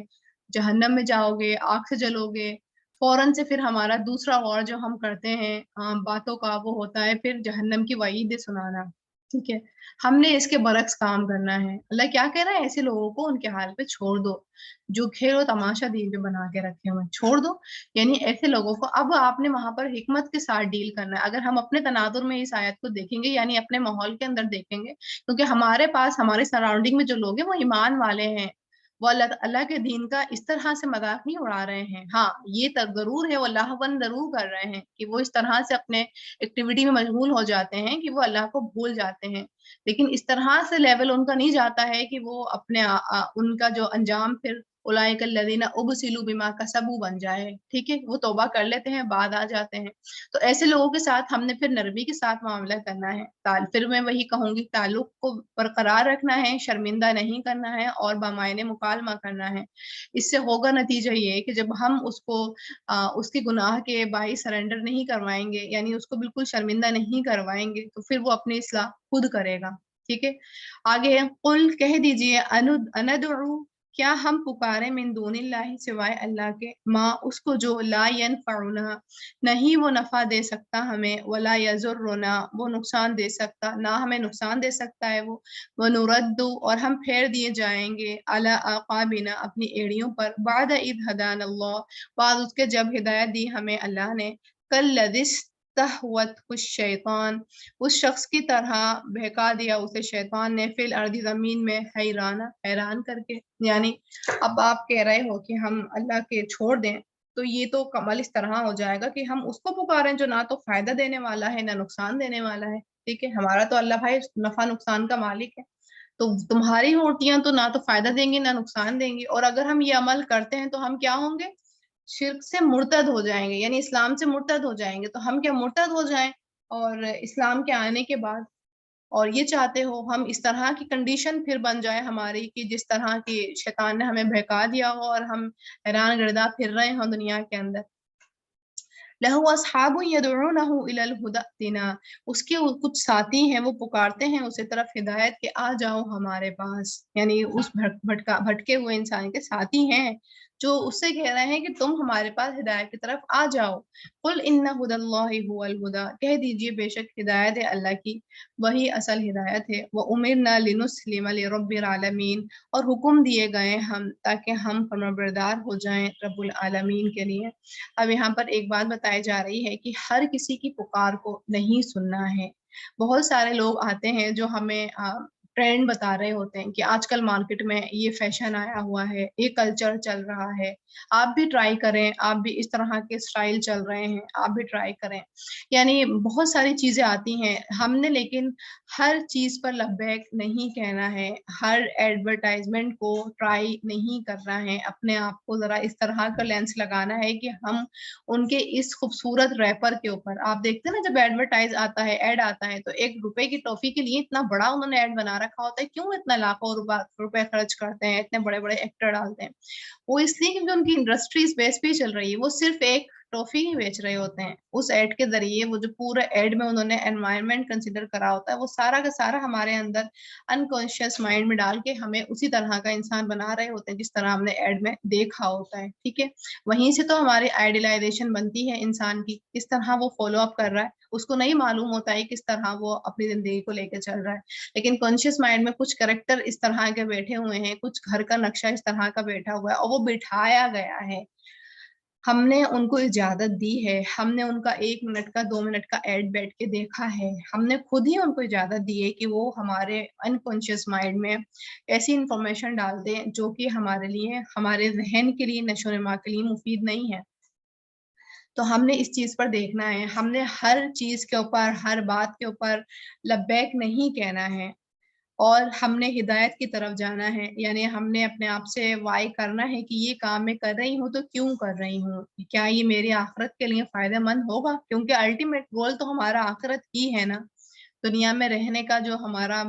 جہنم میں جاؤ گے، آگ سے جلو گے، فوراً سے پھر ہمارا دوسرا وار جو ہم کرتے ہیں باتوں کا وہ ہوتا ہے پھر جہنم کی وعید سنانا، ٹھیک ہے، ہم نے اس کے برعکس کام کرنا ہے۔ اللہ کیا کہہ رہا ہے؟ ایسے لوگوں کو ان کے حال پہ چھوڑ دو جو کھیل و تماشا دین پہ بنا کے رکھے ہوئے، چھوڑ دو۔ یعنی ایسے لوگوں کو اب آپ نے وہاں پر حکمت کے ساتھ ڈیل کرنا ہے۔ اگر ہم اپنے تناظر میں اس آیت کو دیکھیں گے، یعنی اپنے ماحول کے اندر دیکھیں گے، کیونکہ ہمارے پاس ہمارے سراؤنڈنگ میں جو لوگ ہیں وہ ایمان والے ہیں، وہ اللہ کے دین کا اس طرح سے مذاق نہیں اڑا رہے ہیں۔ ہاں یہ ضرور ہے، وہ لاہون ضرور کر رہے ہیں کہ وہ اس طرح سے اپنے ایکٹیویٹی میں مشغول ہو جاتے ہیں کہ وہ اللہ کو بھول جاتے ہیں، لیکن اس طرح سے لیول ان کا نہیں جاتا ہے کہ وہ اپنے ان کا جو انجام پھر اولئک الذین ابسلوا بما کسبوا بن جائے۔ ٹھیک ہے، وہ توبہ کر لیتے ہیں، بعد آ جاتے ہیں۔ تو ایسے لوگوں کے ساتھ ہم نے پھر نرمی کے ساتھ معاملہ کرنا ہے۔ پھر میں وہی کہوں گی، تعلق کو برقرار رکھنا ہے، شرمندہ نہیں کرنا ہے اور بامعنی مکالمہ کرنا ہے۔ اس سے ہوگا نتیجہ یہ کہ جب ہم اس کو اس کے گناہ کے باعث سرنڈر نہیں کروائیں گے، یعنی اس کو بالکل شرمندہ نہیں کروائیں گے، تو پھر وہ اپنی اصلاح خود کرے گا۔ ٹھیک ہے، آگے قل کہہ دیجئے، اندعو کیا ہم پکارے من دون اللہ سوائے اللہ کے، ماں اس کو جو لا ینفعنا نہیں وہ نفع دے سکتا ہمیں، ولا یضرنا وہ نقصان دے سکتا، نہ ہمیں نقصان دے سکتا ہے وہ نرد اور ہم پھیر دیے جائیں گے علی اعقابنا اپنی ایڑیوں پر، بعد اذ ہدان اللہ بعد اس کے جب ہدایت دی ہمیں اللہ نے، کالذی استہوت الشیطان اس شخص کی طرح بہکا دیا اسے شیطان نے، فی الارض زمین میں، حیران کر کے۔ یعنی اب آپ کہہ رہے ہو کہ ہم اللہ کے چھوڑ دیں، تو یہ تو کمال اس طرح ہو جائے گا کہ ہم اس کو پکاریں جو نہ تو فائدہ دینے والا ہے نہ نقصان دینے والا ہے۔ ٹھیک ہے، ہمارا تو اللہ بھائی نفع نقصان کا مالک ہے، تو تمہاری روٹیاں تو نہ تو فائدہ دیں گی نہ نقصان دیں گی، اور اگر ہم یہ عمل کرتے ہیں تو ہم کیا ہوں گے؟ شرک سے مرتد ہو جائیں گے، یعنی اسلام سے مرتد ہو جائیں گے۔ تو ہم کیا مرتد ہو جائیں اور اسلام کے آنے کے بعد، اور یہ چاہتے ہو ہم اس طرح کی کنڈیشن پھر بن جائے ہماری کہ جس طرح کی شیطان نے ہمیں بہکا دیا ہو اور ہم حیران گردہ پھر رہے ہوں دنیا کے اندر۔ لہو اصحاب یدعونہ الی الہدی ائتنا اس کے کچھ ساتھی ہیں وہ پکارتے ہیں اسے طرف ہدایت کے، آ جاؤ ہمارے پاس، یعنی اس بھٹکے ہوئے انسان کے ساتھی ہیں جو اس سے کہہ رہے ہیں کہ تم ہمارے پاس ہدایت کی طرف آ جاؤ۔ قل ان ہدی اللہ هو الہدی کہہ دیجئے بے شک ہدایت ہے اللہ کی وہی اصل ہدایت ہے، وامرنا لنسلم لرب العالمین اور حکم دیے گئے ہم تاکہ ہم فرمانبردار ہو جائیں رب العالمین کے لیے۔ اب یہاں پر ایک بات بتائی جا رہی ہے کہ ہر کسی کی پکار کو نہیں سننا ہے۔ بہت سارے لوگ آتے ہیں جو ہمیں ٹرینڈ بتا رہے ہوتے ہیں کہ آج کل مارکیٹ میں یہ فیشن آیا ہوا ہے، یہ کلچر چل رہا ہے، آپ بھی ٹرائی کریں، آپ بھی اس طرح کے سٹائل چل رہے ہیں، آپ بھی ٹرائی کریں۔ یعنی بہت ساری چیزیں آتی ہیں، ہم نے لیکن ہر چیز پر لبیک نہیں کہنا ہے، ہر ایڈورٹائزمنٹ کو ٹرائی نہیں کرنا ہے، اپنے آپ کو ذرا اس طرح کا لینس لگانا ہے کہ ہم ان کے اس خوبصورت ریپر کے اوپر، آپ دیکھتے ہیں نا جب ایڈورٹائز آتا ہے، ایڈ آتا ہے، تو 1 روپے کی ٹافی کے لیے اتنا بڑا انہوں نے ایڈ بنا رکھا ہوتا ہے، کیوں اتنا لاکھوں روپے خرچ کرتے ہیں، اتنے بڑے بڑے ایکٹر ڈالتے ہیں؟ وہ اس لیے کیونکہ ان کی انڈسٹری اس بیس پہ چل رہی ہے، وہ صرف ایک ٹافی ہی بیچ رہے ہوتے ہیں۔ اس ایڈ کے ذریعے وہ جو پورا ایڈ میں انہوں نے انوائرمنٹ کنسیڈر کرا ہوتا ہے، وہ سارا کا سارا ہمارے اندر انکانشیس مائنڈ میں ڈال کے ہمیں اسی طرح کا انسان بنا رہے ہوتے ہیں جس طرح ہم نے ایڈ میں دیکھا ہوتا ہے۔ ٹھیک ہے، وہیں سے تو ہماری آئیڈیلائزیشن بنتی ہے انسان کی، کس طرح وہ فالو اپ کر رہا ہے، اس کو نہیں معلوم ہوتا ہے کس طرح وہ اپنی زندگی کو لے کے چل رہا ہے، لیکن کانشیس مائنڈ میں کچھ کریکٹر اس طرح کے بیٹھے ہوئے ہیں، کچھ گھر کا نقشہ اس طرح کا بیٹھا ہوا ہے اور وہ بٹھایا گیا ہے۔ ہم نے ان کو اجازت دی ہے، ہم نے ان کا 1 منٹ کا 2 منٹ کا ایڈ بیٹھ کے دیکھا ہے، ہم نے خود ہی ان کو اجازت دی ہے کہ وہ ہمارے انکانشیس مائنڈ میں ایسی انفارمیشن ڈال دیں جو کہ ہمارے لیے، ہمارے ذہن کے لیے، نشو و نما کے لیے مفید نہیں ہے۔ تو ہم نے اس چیز پر دیکھنا ہے، ہم نے ہر چیز کے اوپر، ہر بات کے اوپر لبیک نہیں کہنا ہے، اور ہم نے ہدایت کی طرف جانا ہے، یعنی ہم نے اپنے آپ سے وائی کرنا ہے کہ یہ کام میں کر رہی ہوں تو کیوں کر رہی ہوں، کیا یہ میری آخرت کے لیے فائدہ مند ہوگا، کیونکہ الٹیمیٹ گول تو ہمارا آخرت ہی ہے نا۔ دنیا میں رہنے کا جو ہمارا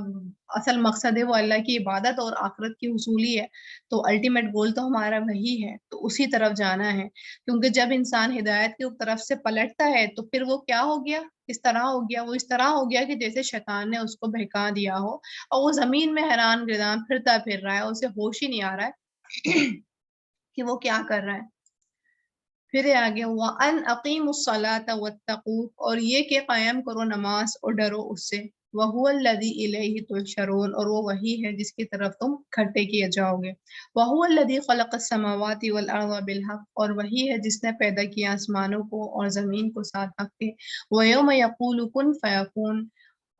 اصل مقصد ہے وہ اللہ کی عبادت اور آخرت کی حصولی ہے، تو الٹیمیٹ گول تو ہمارا وہی ہے، تو اسی طرف جانا ہے۔ کیونکہ جب انسان ہدایت کی طرف سے پلٹتا ہے تو پھر وہ کیا ہو گیا، اس طرح ہو گیا، وہ اس طرح ہو گیا کہ جیسے شیطان نے اس کو بہکا دیا ہو اور وہ زمین میں حیران گردان پھرتا پھر رہا ہے، اسے ہوش ہی نہیں آ رہا ہے کہ وہ کیا کر رہا ہے۔ پھر آگے وَأَنْ أَقِيمُوا الصَّلَاةَ وَاتَّقُوهُ اور یہ کہ قائم کرو نماز اور ڈرو اس سے۔ وَهُوَ الَّذِي إِلَيْهِ تُحْشَرُونَ، اور وہ وہی ہے جس کی طرف تم اکٹھے کیے جاؤ گے. وَهُوَ الَّذِي خَلَقَ السَّمَاوَاتِ وَالْأَرْضَ بِالْحَقِّ، اور وہی ہے جس نے پیدا کیا آسمانوں کو اور زمین کو ساتھ حق کے. وَيَوْمَ يَقُولُ كُن فَيَكُونُ،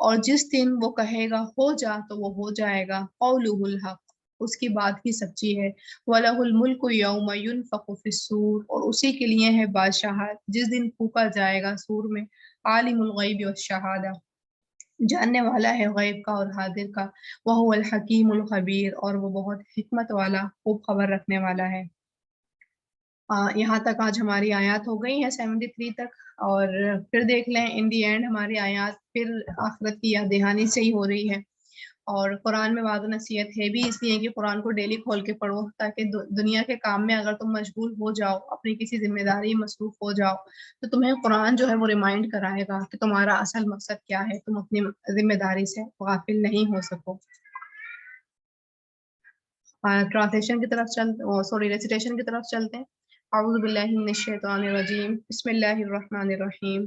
اور جس دن وہ کہے گا ہو جا تو وہ ہو جائے گا. قَوْلُهُ الْحَقُّ، اس کی بات ہی سچی ہے. وَلَهُ الْمُلْكُ يَوْمَ يُنفَخُ فِي الصُّورِ، اور اسی کے لیے ہے بادشاہت جس دن پھونکا جائے گا سور میں. عالم الغیب والشہادہ، جاننے والا ہے غیب کا اور حاضر کا. وَهُوَ الْحَكِيمُ الْخَبِيرُ، اور وہ بہت حکمت والا، خوب خبر رکھنے والا ہے. یہاں تک آج ہماری آیات ہو گئی ہیں 73 تک، اور پھر دیکھ لیں ان دی اینڈ ہماری آیات پھر آخرت کی یاد دہانی سے ہی ہو رہی ہے. اور قرآن میں وعظ و نصیحت ہے بھی اس لیے کہ قرآن کو ڈیلی کھول کے پڑھو، تاکہ دنیا کے کام میں اگر تم مشغول ہو جاؤ، اپنی کسی ذمہ داری مصروف ہو جاؤ، تو تمہیں قرآن جو ہے وہ ریمائنڈ کرائے گا کہ تمہارا اصل مقصد کیا ہے، تم اپنی ذمہ داری سے غافل نہیں ہو سکو. ٹرانسلیشن کی طرف ریسیٹیشن کی طرف چلتے ہیں. اعوذ باللہ من الشیطان الرجیم، بسم اللہ الرحمن الرحیم.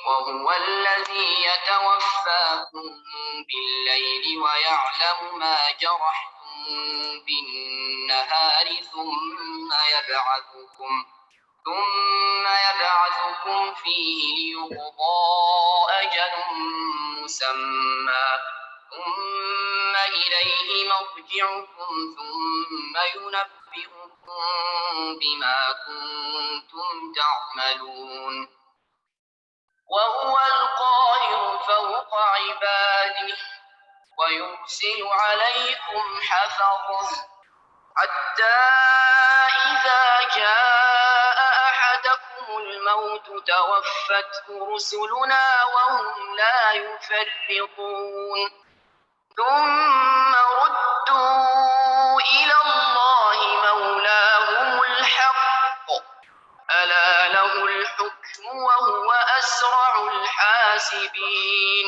وهو الذي يتوفاكم بالليل ويعلم ما جرحتم بالنهار ثم يبعثكم فيه ليقضى أجل مسمى ثم إليه مرجعكم ثم ينبئكم بما كنتم تعملون. وهو القاهر فوق عباده ويرسل عليكم حفظه حتى إذا جاء أحدكم الموت توفته رسلنا وهم لا يفرطون. ثم ردوا إلى الله مولاهم الحق ألا له الحكم وهو أسرع الحاسبين.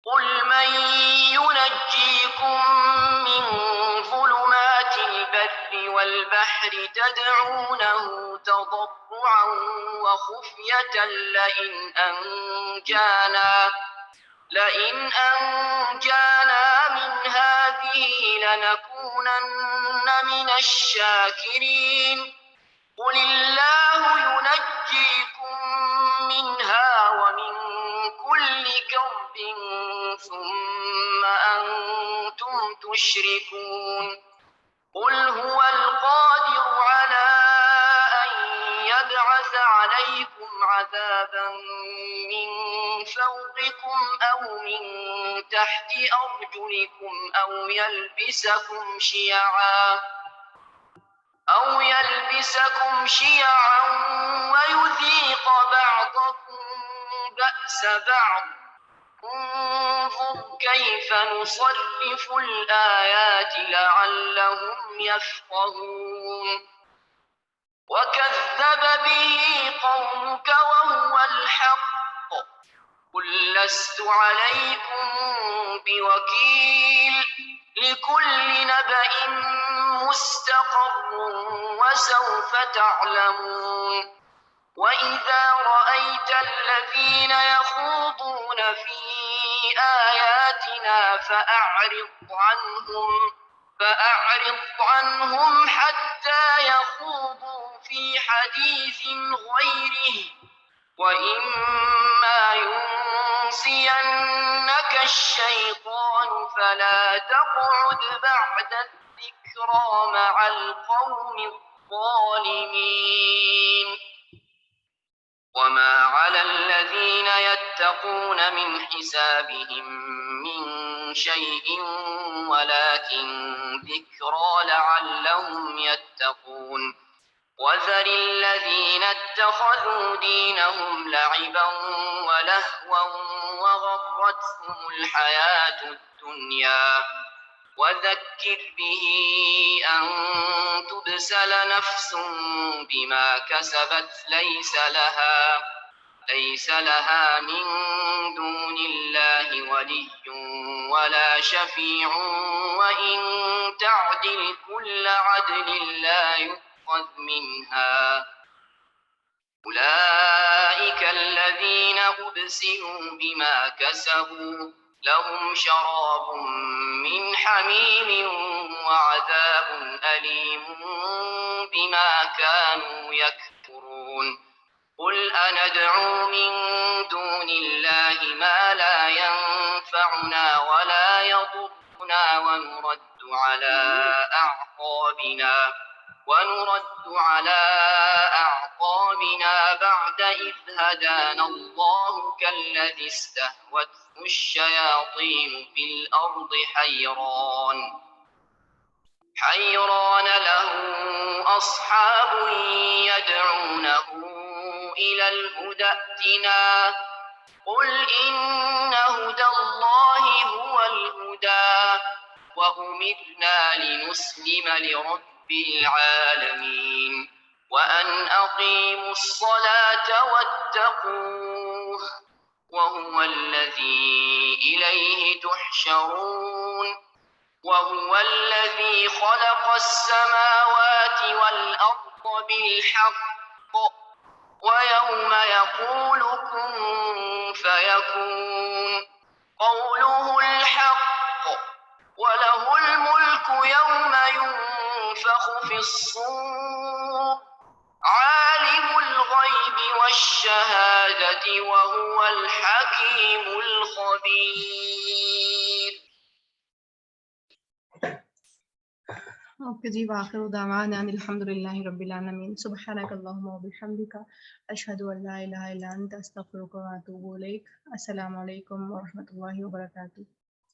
قل من ينجيكم من ظلمات البر والبحر تدعونه تضرعا وخفية لئن أنجانا من هذه لنكونن من الشاكرين. قل الله ينجيكم منها ومن كل كرب ثم أنتم تشركون. قل هو القادر على أن يبعث عليكم عذابا من فوقكم أو من تحت أرجلكم أو يلبسكم شيعا ويذيق بعضكم بأس بعض. انظر كيف نصرف الآيات لعلهم يفقهون. وكذب به قومك وهو الحق. قل لست عليكم بوكيل. لكل نبأ مستقر وسوف تعلمون. وإذا رأيت الذين يخوضون في آياتنا فأعرض عنهم حتى يخوضوا في حديث غيره. وإما ينسينك الشيطان فلا تقعد بعد الذكرى مع القوم الظالمين. وما على الذين يتقون من حسابهم من شيء ولكن ذكرى لعلهم يتقون. وذر الذين اتخذوا دينهم لعبا ولهوا وغرتهم الحياة الدنيا وذكر به أن تبسل نفس بما كسبت ليس لها من دون الله ولي ولا شفيع وإن تعدل كل عدل لا يؤخذ منها. أولئك الذين أبسلوا بما كسبوا لهم شراب من حميم وعذاب أليم بما كانوا يكفرون قل أندعو من دون الله ما لا ينفعنا ولا يضرنا ونرد على أعقابنا بعد إذ هدانا الله كالذي استهوته الشياطين في الأرض حيران له أصحاب يدعونه إلى الهدى ائتنا قل إن هدى الله هو الهدى وأمرنا لنسلم لرب العالمين وأن أقيموا الصلاة واتقوه وهو الذي إليه تحشرون وهو الذي خلق السماوات والأرض بالحق ويوم يقول كن فيكون قوله الحق وله الملك يوم ينفخ في الصور عالم الغيب والشهادة وهو الحكيم الخبير. اوکے جی، وآخر دعوانا ان الحمد للہ رب العالمین. سبحانک اللہم وبحمدک اشہد ان لا الہ الا انت استغفرک واتوب الیک. السلام علیکم ورحمۃ اللہ وبرکاتہ.